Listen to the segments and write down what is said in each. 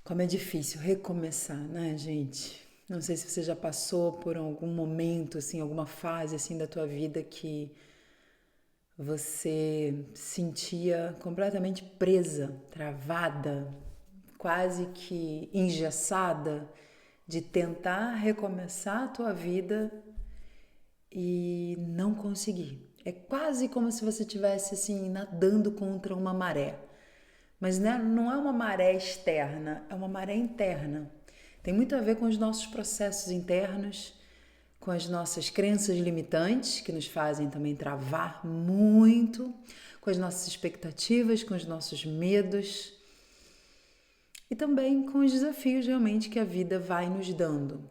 Como é difícil recomeçar, né, gente? Não sei se você já passou por algum momento, assim, alguma fase assim da tua vida que você sentia completamente presa, travada, quase que engessada de tentar recomeçar a tua vida e não conseguir. É quase como se você estivesse assim nadando contra uma maré. Mas né, não é uma maré externa, é uma maré interna. Tem muito a ver com os nossos processos internos, com as nossas crenças limitantes, que nos fazem também travar muito, com as nossas expectativas, com os nossos medos e também com os desafios realmente que a vida vai nos dando.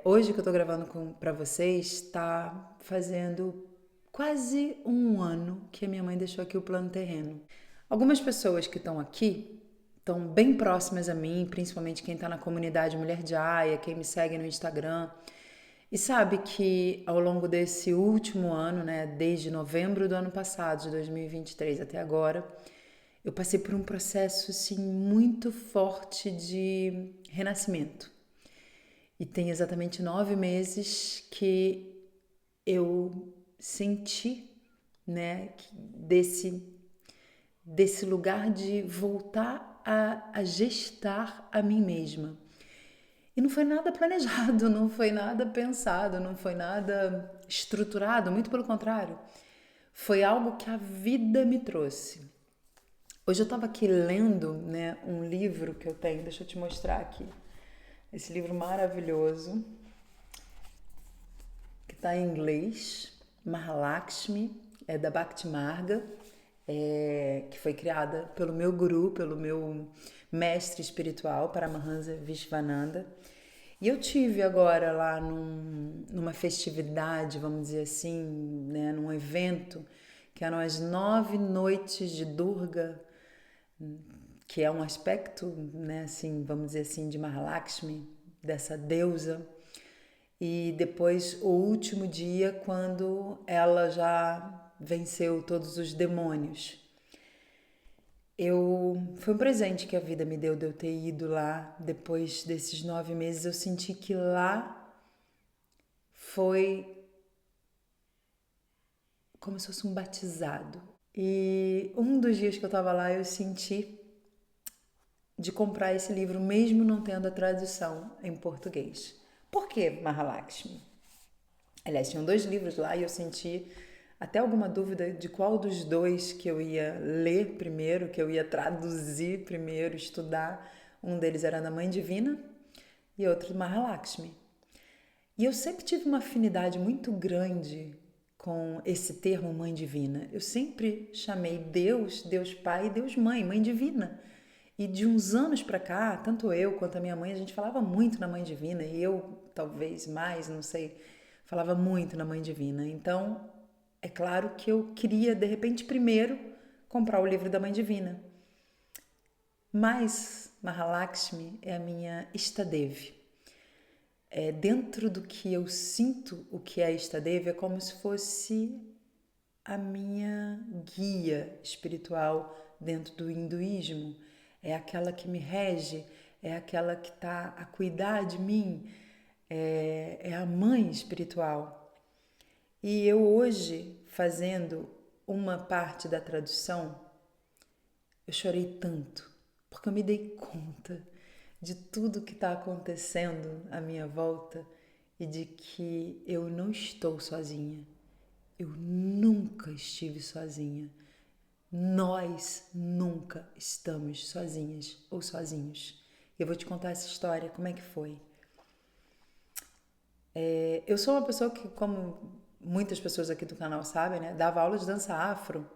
Hoje que eu tô gravando para vocês, está fazendo quase um ano que a minha mãe deixou aqui o plano terreno. Algumas pessoas que estão aqui estão bem próximas a mim, principalmente quem está na comunidade Mulher de Aia, quem me segue no Instagram, e sabe que ao longo desse último ano, né, desde novembro do ano passado, de 2023 até agora, eu passei por um processo assim muito forte de renascimento. E tem exatamente 9 meses que eu senti, né, desse lugar de voltar a gestar a mim mesma. E não foi nada planejado, não foi nada pensado, não foi nada estruturado, muito pelo contrário. Foi algo que a vida me trouxe. Hoje eu estava aqui lendo, né, um livro que eu tenho, deixa eu te mostrar aqui. Esse livro maravilhoso, que está em inglês, Mahalakshmi, é da Bhakti Marga, que foi criada pelo meu guru, pelo meu mestre espiritual, Paramahansa Vishwananda. E eu tive agora lá numa festividade, vamos dizer assim, né, num evento, que eram as 9 noites de Durga, que é um aspecto, né, assim, vamos dizer assim, de Mahalakshmi, dessa deusa. E depois o último dia, quando ela já venceu todos os demônios. Foi um presente que a vida me deu de eu ter ido lá. Depois desses 9 meses, eu senti que lá foi como se fosse um batizado. E um dos dias que eu tava lá, eu senti de comprar esse livro, mesmo não tendo a tradução em português. Por que Mahalakshmi? Aliás, tinham 2 livros lá e eu senti até alguma dúvida de qual dos dois que eu ia ler primeiro, que eu ia traduzir primeiro, estudar. Um deles era da Mãe Divina e outro do Mahalakshmi. E eu sempre tive uma afinidade muito grande com esse termo Mãe Divina. Eu sempre chamei Deus, Deus Pai e Deus Mãe, Mãe Divina. E de uns anos para cá, tanto eu quanto a minha mãe, a gente falava muito na Mãe Divina, e eu talvez mais, não sei, falava muito na Mãe Divina. Então, é claro que eu queria, de repente, primeiro comprar o livro da Mãe Divina. Mas Mahalakshmi é a minha Istadevi. Dentro do que eu sinto o que é Istadevi, é como se fosse a minha guia espiritual dentro do hinduísmo. É aquela que me rege, é aquela que está a cuidar de mim, é a mãe espiritual. E eu hoje, fazendo uma parte da tradução, eu chorei tanto, porque eu me dei conta de tudo que está acontecendo à minha volta e de que eu não estou sozinha. Eu nunca estive sozinha. Nós nunca estamos sozinhas ou sozinhos. Eu vou te contar essa história, como é que foi. Eu sou uma pessoa que, como muitas pessoas aqui do canal sabem, né, dava aula de dança afro.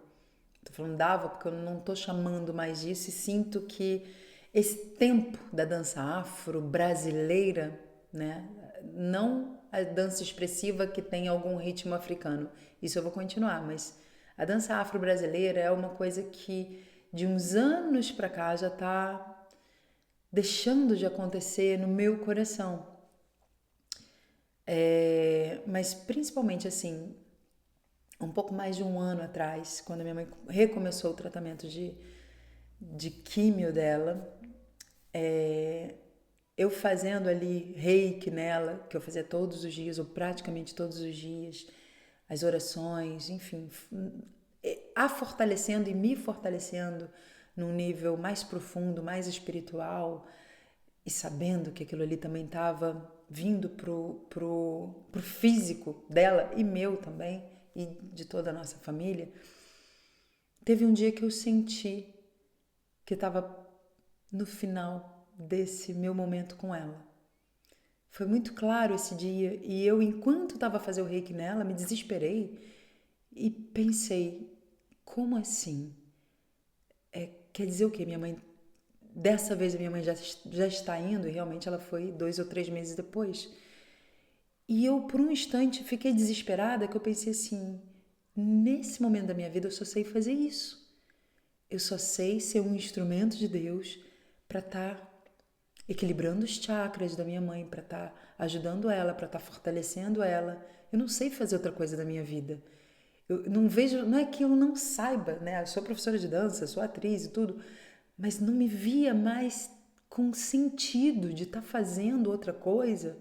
Tô falando dava porque eu não tô chamando mais disso e sinto que esse tempo da dança afro brasileira, né, não a dança expressiva que tem algum ritmo africano, isso eu vou continuar, mas a dança afro brasileira é uma coisa que de uns anos pra cá já tá deixando de acontecer no meu coração. Mas principalmente assim, um pouco mais de um ano atrás, quando minha mãe recomeçou o tratamento de químio dela, Eu fazendo ali reiki nela, que eu fazia todos os dias, ou praticamente todos os dias, as orações, enfim, a fortalecendo e me fortalecendo num nível mais profundo, mais espiritual, e sabendo que aquilo ali também estava vindo pro físico dela e meu também, e de toda a nossa família. Teve um dia que eu senti que estava no final desse meu momento com ela. Foi muito claro esse dia e eu, enquanto estava a fazer o reiki nela, me desesperei e pensei, como assim? Quer dizer o quê? Minha mãe, dessa vez a minha mãe já está indo e realmente ela foi 2 ou 3 meses depois. E eu, por um instante, fiquei desesperada que eu pensei assim, nesse momento da minha vida eu só sei fazer isso. Eu só sei ser um instrumento de Deus para estar equilibrando os chakras da minha mãe, para estar ajudando ela, para estar fortalecendo ela. Eu não sei fazer outra coisa da minha vida. Eu não vejo, não é que eu não saiba, né? Eu sou professora de dança, sou atriz e tudo, mas não me via mais com sentido de estar fazendo outra coisa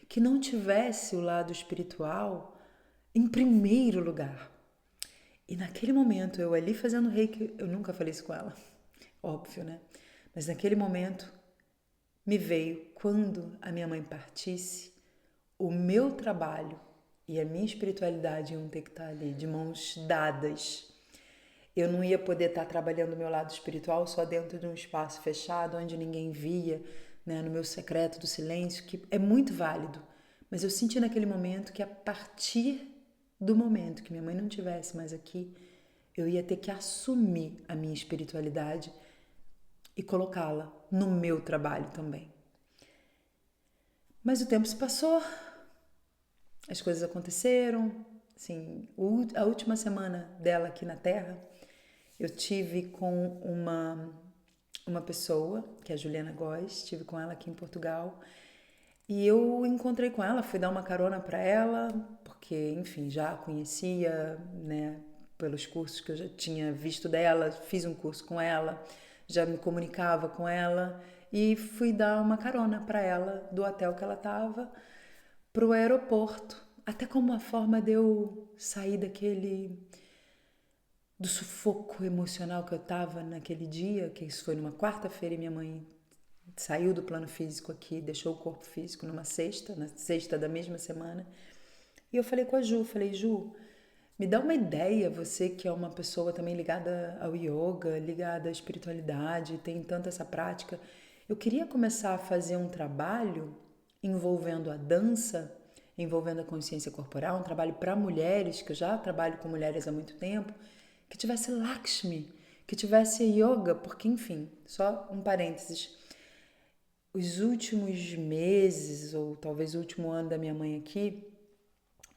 que não tivesse o lado espiritual em primeiro lugar. E naquele momento, eu ali fazendo reiki, eu nunca falei isso com ela, óbvio, né? Mas naquele momento me veio, quando a minha mãe partisse, o meu trabalho e a minha espiritualidade iam ter que estar ali, de mãos dadas. Eu não ia poder estar trabalhando o meu lado espiritual só dentro de um espaço fechado, onde ninguém via, né, no meu secreto do silêncio, que é muito válido. Mas eu senti naquele momento que a partir do momento que minha mãe não estivesse mais aqui, eu ia ter que assumir a minha espiritualidade e colocá-la no meu trabalho também. Mas o tempo se passou, as coisas aconteceram, assim, a última semana dela aqui na Terra, eu tive com uma pessoa, que é a Juliana Góes, estive com ela aqui em Portugal, e eu encontrei com ela, fui dar uma carona para ela, porque, enfim, já a conhecia, né, pelos cursos que eu já tinha visto dela, fiz um curso com ela, já me comunicava com ela, e fui dar uma carona para ela do hotel que ela estava para o aeroporto, até como uma forma de eu sair do sufoco emocional que eu estava naquele dia, que isso foi numa quarta-feira e minha mãe saiu do plano físico aqui, deixou o corpo físico na sexta da mesma semana. E eu falei com a Ju, falei, Ju, me dá uma ideia, você que é uma pessoa também ligada ao yoga, ligada à espiritualidade, tem tanto essa prática. Eu queria começar a fazer um trabalho envolvendo a dança, envolvendo a consciência corporal, um trabalho para mulheres, que eu já trabalho com mulheres há muito tempo, que tivesse Lakshmi, que tivesse yoga, porque, enfim, só um parênteses. Os últimos meses, ou talvez o último ano da minha mãe aqui,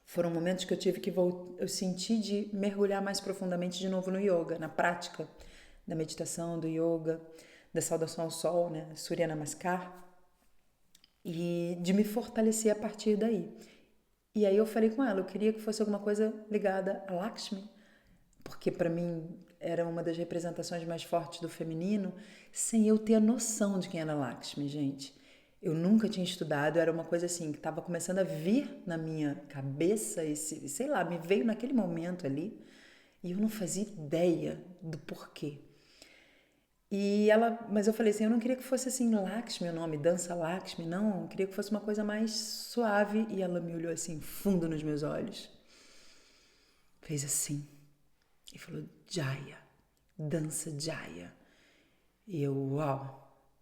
foram momentos que eu tive que eu senti de mergulhar mais profundamente de novo no yoga, na prática da meditação, do yoga, da saudação ao sol, né, Surya Namaskar, e de me fortalecer a partir daí. E aí eu falei com ela, eu queria que fosse alguma coisa ligada a Lakshmi, porque para mim era uma das representações mais fortes do feminino, sem eu ter a noção de quem era Lakshmi, gente. Eu nunca tinha estudado, era uma coisa assim que estava começando a vir na minha cabeça, sei lá, me veio naquele momento ali, e eu não fazia ideia do porquê. Mas eu falei assim, eu não queria que fosse assim Lakshmi o nome, dança Lakshmi, não, eu queria que fosse uma coisa mais suave, e ela me olhou assim, fundo nos meus olhos, fez assim, e falou, Jaya, dança Jaya. E eu, uau!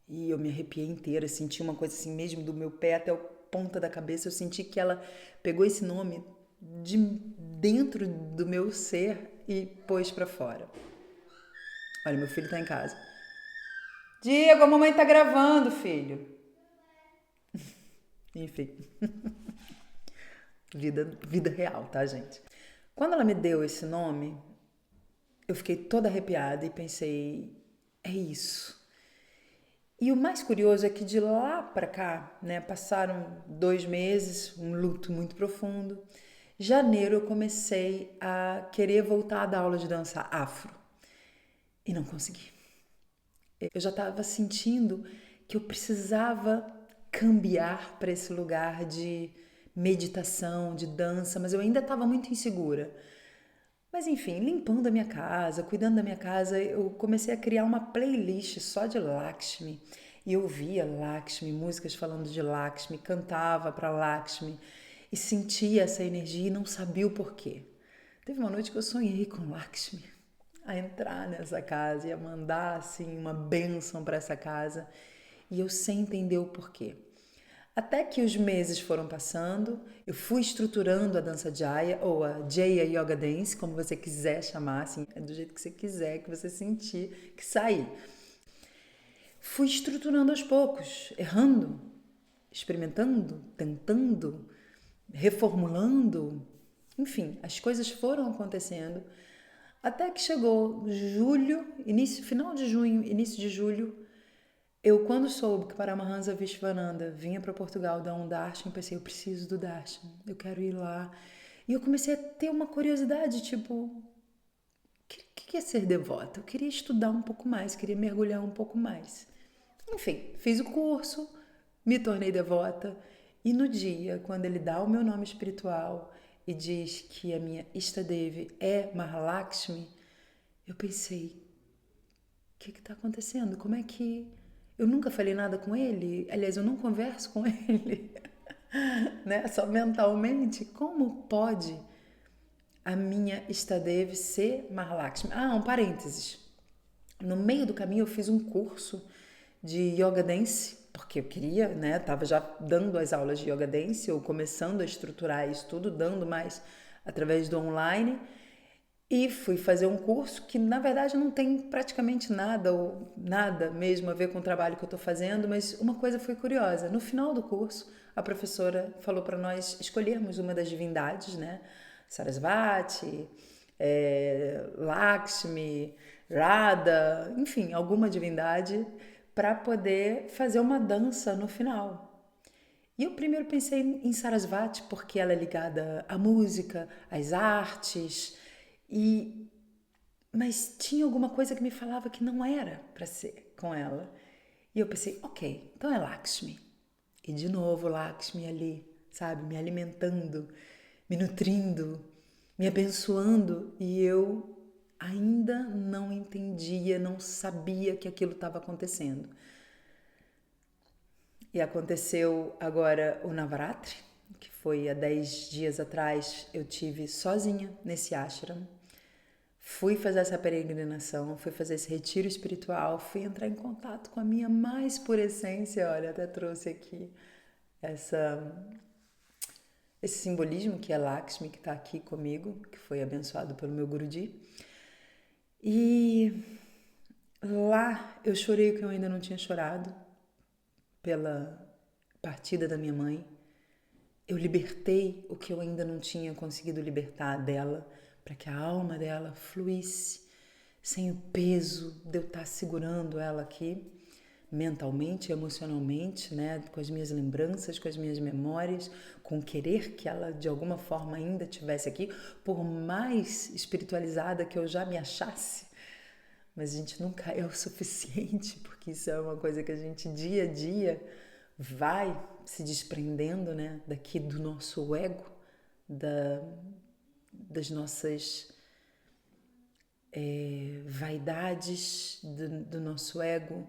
E eu me arrepiei inteira, senti uma coisa assim mesmo do meu pé até a ponta da cabeça. Eu senti que ela pegou esse nome de dentro do meu ser e pôs pra fora. Olha, meu filho tá em casa. Diego, a mamãe tá gravando, filho. Enfim. Vida real, tá, gente? Quando ela me deu esse nome, eu fiquei toda arrepiada e pensei, é isso. E o mais curioso é que de lá para cá, né, passaram 2 meses, um luto muito profundo. Janeiro eu comecei a querer voltar a dar aula de dança afro e não consegui. Eu já estava sentindo que eu precisava cambiar para esse lugar de meditação, de dança, mas eu ainda estava muito insegura. Mas enfim, limpando a minha casa, cuidando da minha casa, eu comecei a criar uma playlist só de Lakshmi. E eu ouvia Lakshmi, músicas falando de Lakshmi, cantava para Lakshmi e sentia essa energia e não sabia o porquê. Teve uma noite que eu sonhei com Lakshmi, a entrar nessa casa e a mandar assim uma bênção para essa casa, e eu sem entender o porquê. Até que os meses foram passando, eu fui estruturando a dança Jaya, ou a Jaya Yoga Dance, como você quiser chamar, assim, é do jeito que você quiser, que você sentir que sair. Fui estruturando aos poucos, errando, experimentando, tentando, reformulando. Enfim, as coisas foram acontecendo até que chegou julho, final de junho, início de julho. Eu, quando soube que Paramahansa Vishwananda vinha para Portugal dar um darshan, pensei, eu preciso do darshan, eu quero ir lá. E eu comecei a ter uma curiosidade, tipo, o que é ser devota? Eu queria estudar um pouco mais, queria mergulhar um pouco mais. Enfim, fiz o curso, me tornei devota, e no dia, quando ele dá o meu nome espiritual e diz que a minha Ishtadevi é Mahalakshmi, eu pensei, o que está acontecendo? Como é que... Eu nunca falei nada com ele, aliás, eu não converso com ele, né? Só mentalmente. Como pode a minha Ishtadevi ser Mahalakshmi? Ah, um parênteses. No meio do caminho eu fiz um curso de Yoga Dance, porque eu queria, né? Tava já dando as aulas de Yoga Dance, ou começando a estruturar isso tudo, dando mais através do online. E fui fazer um curso que, na verdade, não tem praticamente nada, ou nada mesmo a ver com o trabalho que eu estou fazendo, mas uma coisa foi curiosa. No final do curso, a professora falou para nós escolhermos uma das divindades, né? Sarasvati, Lakshmi, Radha, enfim, alguma divindade, para poder fazer uma dança no final. E eu primeiro pensei em Sarasvati, porque ela é ligada à música, às artes, mas tinha alguma coisa que me falava que não era para ser com ela. E eu pensei, ok, então é Lakshmi. E de novo Lakshmi ali, sabe, me alimentando, me nutrindo, me abençoando. E eu ainda não entendia, não sabia que aquilo estava acontecendo. E aconteceu agora o Navaratri, que foi há 10 dias atrás, eu tive sozinha nesse ashram. Fui fazer essa peregrinação, fui fazer esse retiro espiritual, fui entrar em contato com a minha mais pura essência. Olha, até trouxe aqui esse simbolismo que é Lakshmi, que está aqui comigo, que foi abençoado pelo meu Guruji. E lá eu chorei o que eu ainda não tinha chorado pela partida da minha mãe. Eu libertei o que eu ainda não tinha conseguido libertar dela, para que a alma dela fluísse sem o peso de eu estar segurando ela aqui, mentalmente, emocionalmente, né, com as minhas lembranças, com as minhas memórias, com o querer que ela de alguma forma ainda estivesse aqui, por mais espiritualizada que eu já me achasse. Mas a gente nunca é o suficiente, porque isso é uma coisa que a gente dia a dia vai se desprendendo, né, daqui do nosso ego, das nossas vaidades, do nosso ego,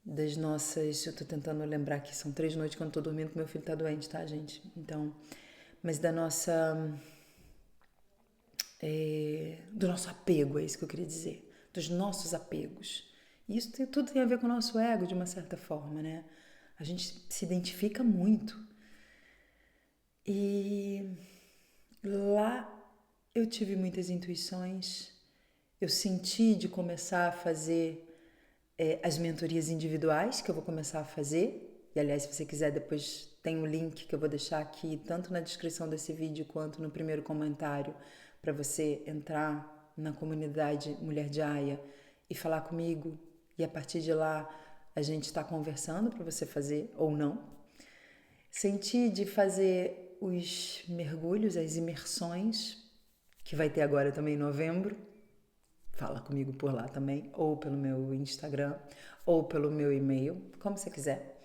das nossas... Eu tô tentando lembrar que são 3 noites quando eu tô dormindo, que meu filho tá doente, tá, gente? Então, mas da nossa... do nosso apego, é isso que eu queria dizer. Dos nossos apegos. E isso tudo tem a ver com o nosso ego, de uma certa forma, né? A gente se identifica muito. E lá eu tive muitas intuições. Eu senti de começar a fazer as mentorias individuais, que eu vou começar a fazer. E, aliás, se você quiser, depois tem um link que eu vou deixar aqui, tanto na descrição desse vídeo, quanto no primeiro comentário, para você entrar na comunidade Mulher Jaya e falar comigo. E, a partir de lá, a gente está conversando para você fazer ou não. Senti de fazer os mergulhos, as imersões, que vai ter agora também em novembro. Fala comigo por lá também, ou pelo meu Instagram, ou pelo meu e-mail, como você quiser.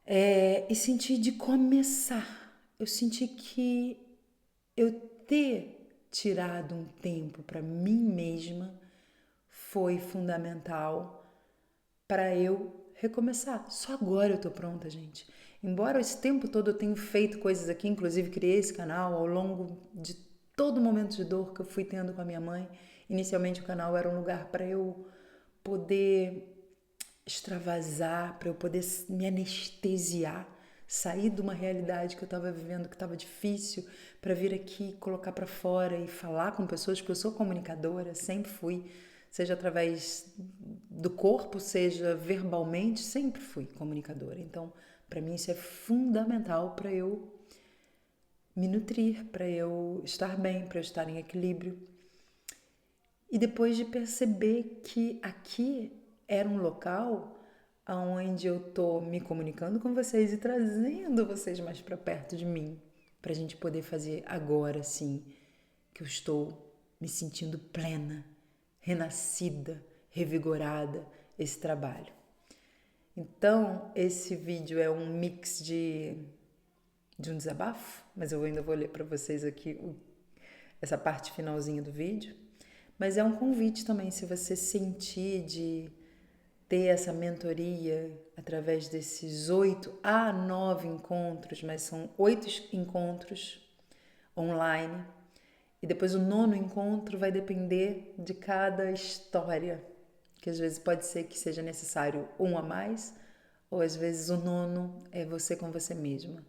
E senti de começar. Eu senti que eu ter tirado um tempo para mim mesma foi fundamental para eu recomeçar. Só agora eu tô pronta, gente. Embora esse tempo todo eu tenha feito coisas aqui, inclusive criei esse canal ao longo de todo momento de dor que eu fui tendo com a minha mãe. Inicialmente o canal era um lugar para eu poder extravasar, para eu poder me anestesiar, sair de uma realidade que eu estava vivendo que estava difícil, para vir aqui colocar para fora e falar com pessoas, porque eu sou comunicadora, sempre fui, seja através do corpo, seja verbalmente, sempre fui comunicadora. Então, para mim isso é fundamental para eu me nutrir, para eu estar bem, para eu estar em equilíbrio. E depois de perceber que aqui era um local onde eu tô me comunicando com vocês e trazendo vocês mais para perto de mim, para a gente poder fazer agora sim, que eu estou me sentindo plena, renascida, revigorada, esse trabalho. Então, esse vídeo é um mix de um desabafo, mas eu ainda vou ler para vocês aqui essa parte finalzinha do vídeo. Mas é um convite também, se você sentir de ter essa mentoria através desses 8 a 9 encontros, mas são 8 encontros online. E depois o 9º encontro vai depender de cada história, que às vezes pode ser que seja necessário um a mais, ou às vezes o 9º é você com você mesma.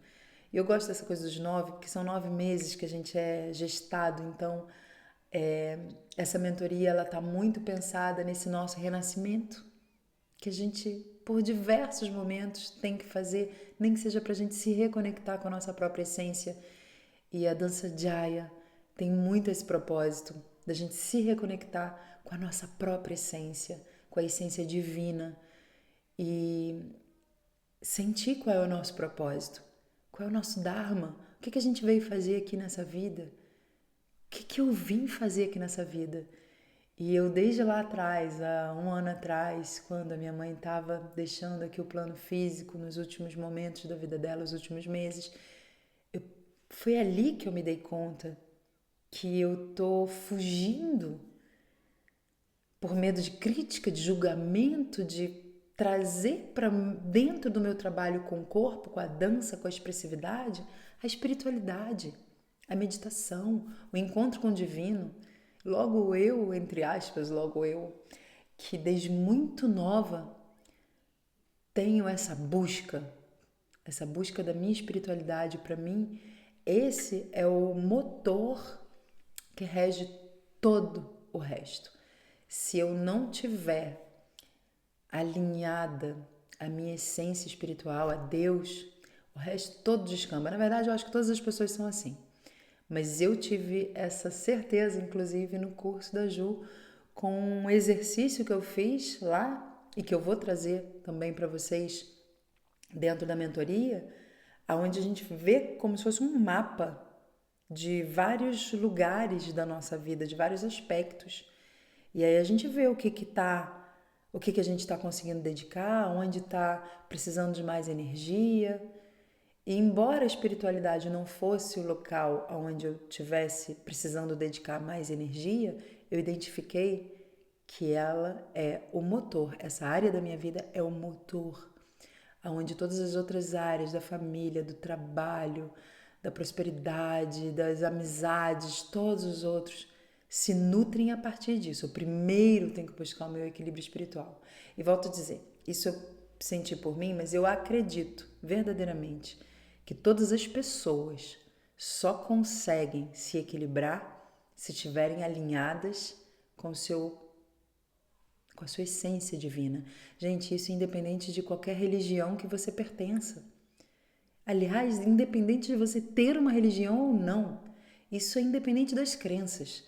E eu gosto dessa coisa dos 9, porque são 9 meses que a gente é gestado, então essa mentoria ela está muito pensada nesse nosso renascimento, que a gente, por diversos momentos, tem que fazer, nem que seja para a gente se reconectar com a nossa própria essência. E a dança Jaya tem muito esse propósito, da gente se reconectar com a nossa própria essência, com a essência divina e sentir qual é o nosso propósito, qual é o nosso Dharma, o que a gente veio fazer aqui nessa vida. O que eu vim fazer aqui nessa vida? E eu desde lá atrás, há um ano atrás, quando a minha mãe estava deixando aqui o plano físico nos últimos momentos da vida dela, os últimos meses, foi ali que eu me dei conta que eu tô fugindo por medo de crítica, de julgamento, de trazer para dentro do meu trabalho com o corpo, com a dança, com a expressividade, a espiritualidade, a meditação, o encontro com o divino. Logo eu, entre aspas, logo eu, que desde muito nova tenho essa busca da minha espiritualidade. Para mim, esse é o motor que rege todo o resto. Se eu não tiver alinhada à minha essência espiritual, a Deus, o resto todo descamba. Na verdade, eu acho que todas as pessoas são assim. Mas eu tive essa certeza, inclusive, no curso da Ju, com um exercício que eu fiz lá e que eu vou trazer também para vocês dentro da mentoria, onde a gente vê como se fosse um mapa de vários lugares da nossa vida, de vários aspectos. E aí a gente vê o que a gente está conseguindo dedicar, onde está precisando de mais energia. E embora a espiritualidade não fosse o local onde eu tivesse precisando dedicar mais energia, eu identifiquei que ela é o motor. Essa área da minha vida é o motor, onde todas as outras áreas da família, do trabalho, da prosperidade, das amizades, todos os outros se nutrem a partir disso. Eu primeiro tenho que buscar o meu equilíbrio espiritual. E volto a dizer, isso eu senti por mim, mas eu acredito verdadeiramente que todas as pessoas só conseguem se equilibrar se estiverem alinhadas com a sua essência divina. Gente, isso é independente de qualquer religião que você pertença. Aliás, independente de você ter uma religião ou não, isso é independente das crenças.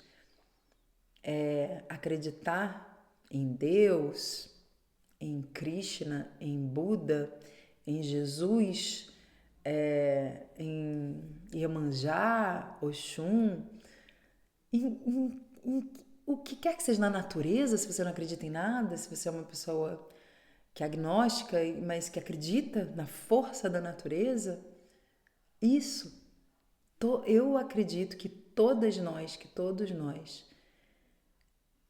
Acreditar em Deus, em Krishna, em Buda, em Jesus, em Iemanjá, Oxum, em o que quer que seja na natureza, se você não acredita em nada, se você é uma pessoa que é agnóstica, mas que acredita na força da natureza, eu acredito que todos nós,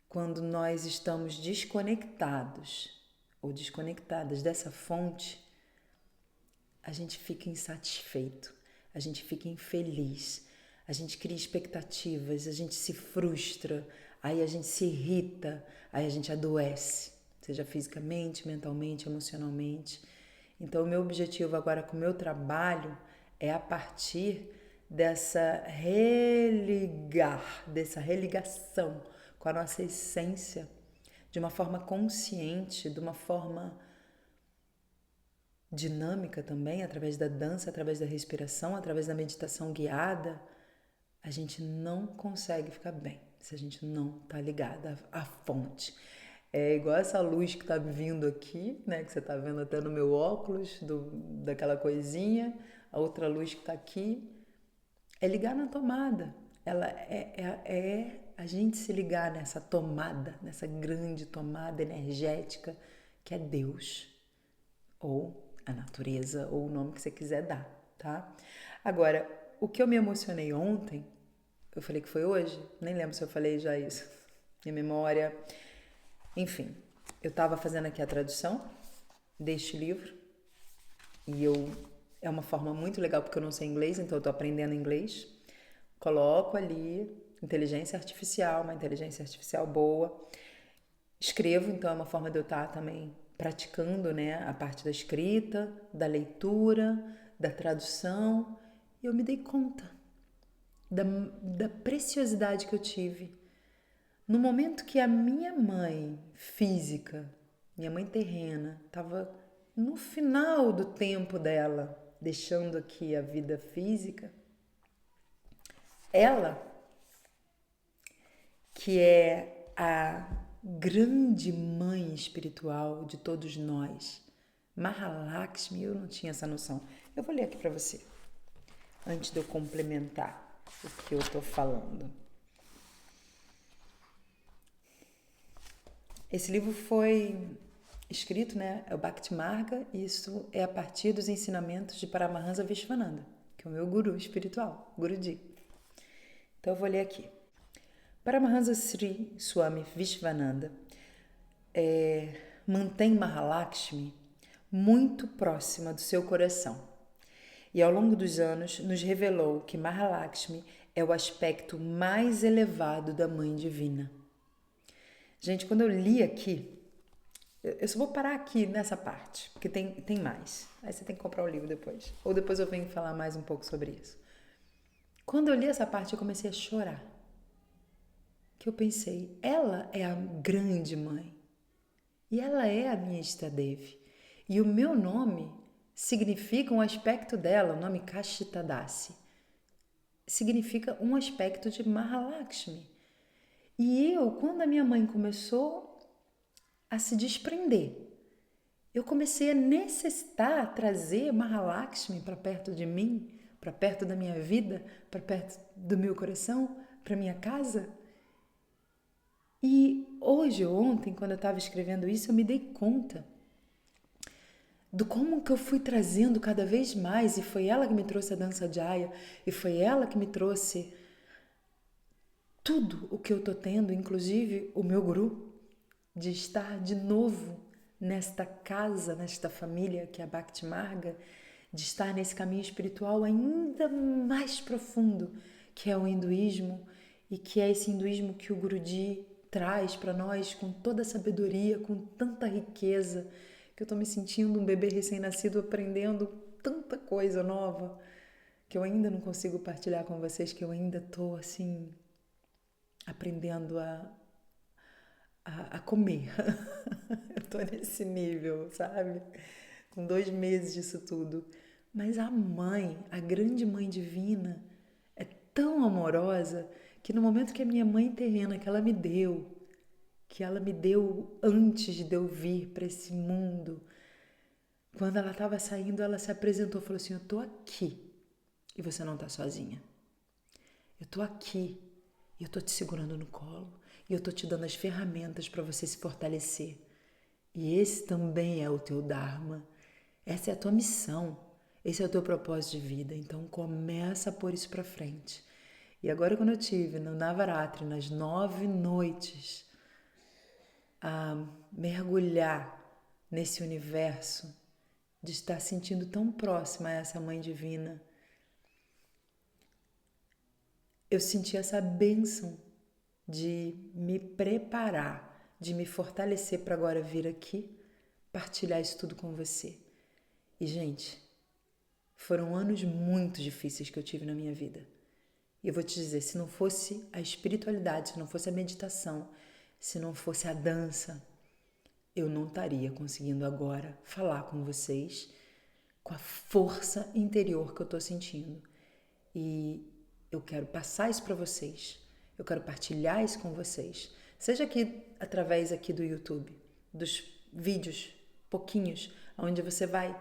quando nós estamos desconectados ou desconectadas dessa fonte, a gente fica insatisfeito, a gente fica infeliz, a gente cria expectativas, a gente se frustra, aí a gente se irrita, aí a gente adoece, seja fisicamente, mentalmente, emocionalmente. Então, o meu objetivo agora com o meu trabalho é a partir dessa religação com a nossa essência, de uma forma consciente, de uma forma dinâmica também, através da dança, através da respiração, através da meditação guiada. A gente não consegue ficar bem se a gente não tá ligada à fonte. É igual essa luz que tá vindo aqui, né, que você tá vendo até no meu óculos, daquela coisinha, a outra luz que tá aqui, é ligar na tomada. Ela é a gente se ligar nessa tomada, nessa grande tomada energética que é Deus, ou a natureza, ou o nome que você quiser dar, tá? Agora, o que eu me emocionei ontem, eu falei que foi hoje? Nem lembro se eu falei já isso. Minha memória... Enfim, eu estava fazendo aqui a tradução deste livro e é uma forma muito legal porque eu não sei inglês, então eu estou aprendendo inglês. Coloco ali inteligência artificial, uma inteligência artificial boa. Escrevo, então é uma forma de eu estar também praticando, né, a parte da escrita, da leitura, da tradução. E eu me dei conta da preciosidade que eu tive. No momento que a minha mãe física, minha mãe terrena, estava no final do tempo dela, deixando aqui a vida física, ela, que é a grande mãe espiritual de todos nós, Mahalakshmi, eu não tinha essa noção. Eu vou ler aqui para você, antes de eu complementar o que eu tô falando. Esse livro foi escrito, né, é o Bhakti Marga, e isso é a partir dos ensinamentos de Paramahansa Vishwananda, que é o meu guru espiritual, Guruji. Então eu vou ler aqui. Paramahansa Sri Swami Vishwananda mantém Mahalakshmi muito próxima do seu coração. E ao longo dos anos nos revelou que Mahalakshmi é o aspecto mais elevado da Mãe Divina. Gente, quando eu li aqui, eu só vou parar aqui nessa parte, porque tem mais. Aí você tem que comprar o livro depois. Ou depois eu venho falar mais um pouco sobre isso. Quando eu li essa parte, eu comecei a chorar. Que eu pensei, ela é a grande mãe. E ela é a minha Istadevi. E o meu nome significa um aspecto dela, o nome Kashitadasi. Significa um aspecto de Mahalakshmi. E eu, quando a minha mãe começou a se desprender, eu comecei a necessitar trazer Mahalakshmi para perto de mim, para perto da minha vida, para perto do meu coração, para minha casa. E hoje, ontem, quando eu estava escrevendo isso, eu me dei conta do como que eu fui trazendo cada vez mais, e foi ela que me trouxe a dança Jaya, e foi ela que me trouxe tudo o que eu tô tendo, inclusive o meu guru, de estar de novo nesta casa, nesta família que é a Bhakti Marga, de estar nesse caminho espiritual ainda mais profundo, que é o hinduísmo, e que é esse hinduísmo que o Guruji traz para nós com toda a sabedoria, com tanta riqueza, que eu tô me sentindo um bebê recém-nascido aprendendo tanta coisa nova, que eu ainda não consigo partilhar com vocês, que eu ainda tô assim aprendendo a comer. Eu tô nesse nível, sabe? Com 2 meses disso tudo. Mas a mãe, a grande mãe divina, é tão amorosa que no momento que a minha mãe terrena, que ela me deu antes de eu vir para esse mundo, quando ela estava saindo, ela se apresentou e falou assim: eu tô aqui e você não tá sozinha. Eu tô aqui e eu tô te segurando no colo e eu tô te dando as ferramentas para você se fortalecer. E esse também é o teu Dharma. Essa é a tua missão. Esse é o teu propósito de vida. Então começa a pôr isso pra frente. E agora quando eu tive no Navaratri, nas 9 noites, a mergulhar nesse universo, de estar sentindo tão próxima a essa Mãe Divina, eu senti essa bênção de me preparar, de me fortalecer para agora vir aqui, partilhar isso tudo com você. E, gente, foram anos muito difíceis que eu tive na minha vida. E eu vou te dizer, se não fosse a espiritualidade, se não fosse a meditação, se não fosse a dança, eu não estaria conseguindo agora falar com vocês com a força interior que eu estou sentindo. E eu quero passar isso para vocês. Eu quero partilhar isso com vocês. Seja aqui através aqui do YouTube, dos vídeos pouquinhos, onde você vai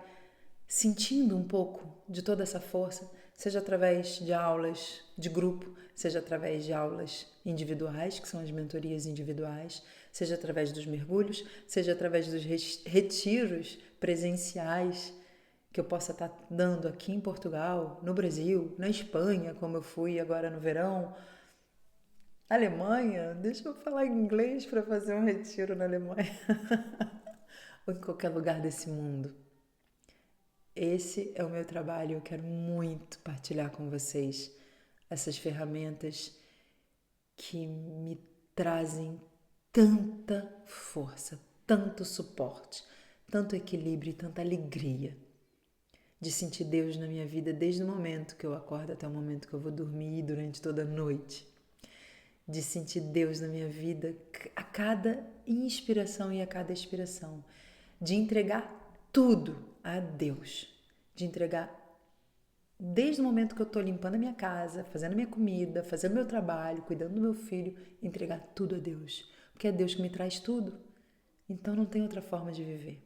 sentindo um pouco de toda essa força, seja através de aulas de grupo, seja através de aulas individuais, que são as mentorias individuais, seja através dos mergulhos, seja através dos retiros presenciais que eu possa estar dando aqui em Portugal, no Brasil, na Espanha, como eu fui agora no verão, Alemanha, deixa eu falar inglês para fazer um retiro na Alemanha, ou em qualquer lugar desse mundo. Esse é o meu trabalho, eu quero muito partilhar com vocês essas ferramentas que me trazem tanta força, tanto suporte, tanto equilíbrio e tanta alegria de sentir Deus na minha vida desde o momento que eu acordo até o momento que eu vou dormir durante toda a noite. De sentir Deus na minha vida a cada inspiração e a cada expiração. De entregar tudo a Deus. De entregar desde o momento que eu estou limpando a minha casa, fazendo a minha comida, fazendo meu trabalho, cuidando do meu filho, entregar tudo a Deus. Porque é Deus que me traz tudo. Então não tem outra forma de viver.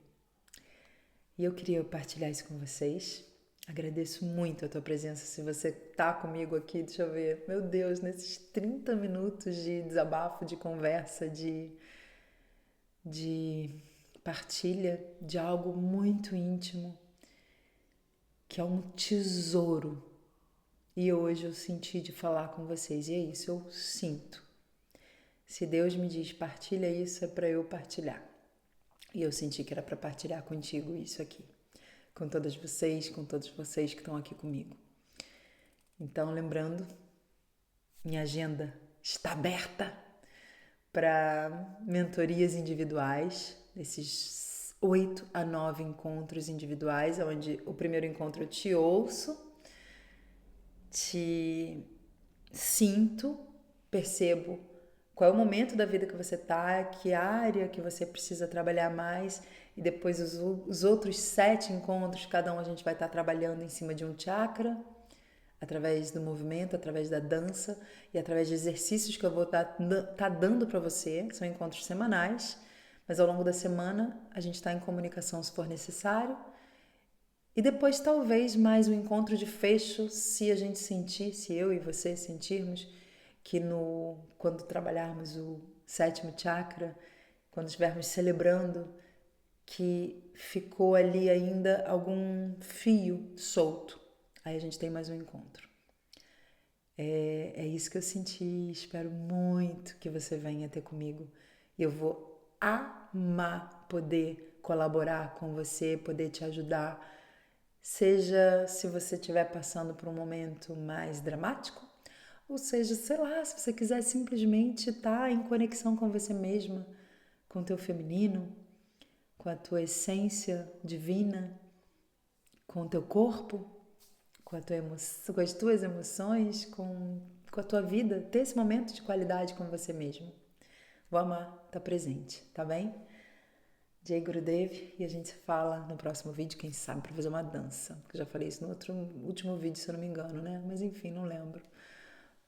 E eu queria partilhar isso com vocês. Agradeço muito a tua presença. Se você tá comigo aqui, deixa eu ver. Meu Deus, nesses 30 minutos de desabafo, de conversa, de partilha de algo muito íntimo, que é um tesouro. E hoje eu senti de falar com vocês. E é isso, eu sinto. Se Deus me diz partilha isso, é para eu partilhar. E eu senti que era para partilhar contigo isso aqui. Com todos vocês que estão aqui comigo. Então, lembrando, minha agenda está aberta para mentorias individuais, esses 8 a 9 encontros individuais, onde o primeiro encontro eu te ouço, te sinto, percebo qual é o momento da vida que você está, que área que você precisa trabalhar mais, e depois os outros 7 encontros, cada um a gente vai estar trabalhando em cima de um chakra, através do movimento, através da dança e através de exercícios que eu vou estar dando para você. São encontros semanais, mas ao longo da semana a gente está em comunicação se for necessário. E depois talvez mais um encontro de fecho, se a gente sentir, se eu e você sentirmos que quando trabalharmos o 7º chakra, quando estivermos celebrando, que ficou ali ainda algum fio solto. Aí a gente tem mais um encontro. É isso que eu senti, espero muito que você venha ter comigo. E eu vou amar poder colaborar com você, poder te ajudar. Seja se você estiver passando por um momento mais dramático, ou seja, sei lá, se você quiser simplesmente estar em conexão com você mesma, com o teu feminino, com a tua essência divina, com o teu corpo, com as tuas emoções, com a tua vida, ter esse momento de qualidade com você mesmo. Vou amar estar presente, tá bem? Jai Gurudev, e a gente se fala no próximo vídeo, quem sabe, para fazer uma dança. Eu já falei isso no último vídeo, se eu não me engano, né? Mas enfim, não lembro.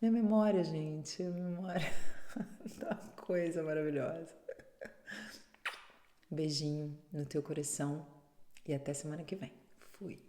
Minha memória, gente, minha memória tá uma coisa maravilhosa. Beijinho no teu coração e até semana que vem. Fui.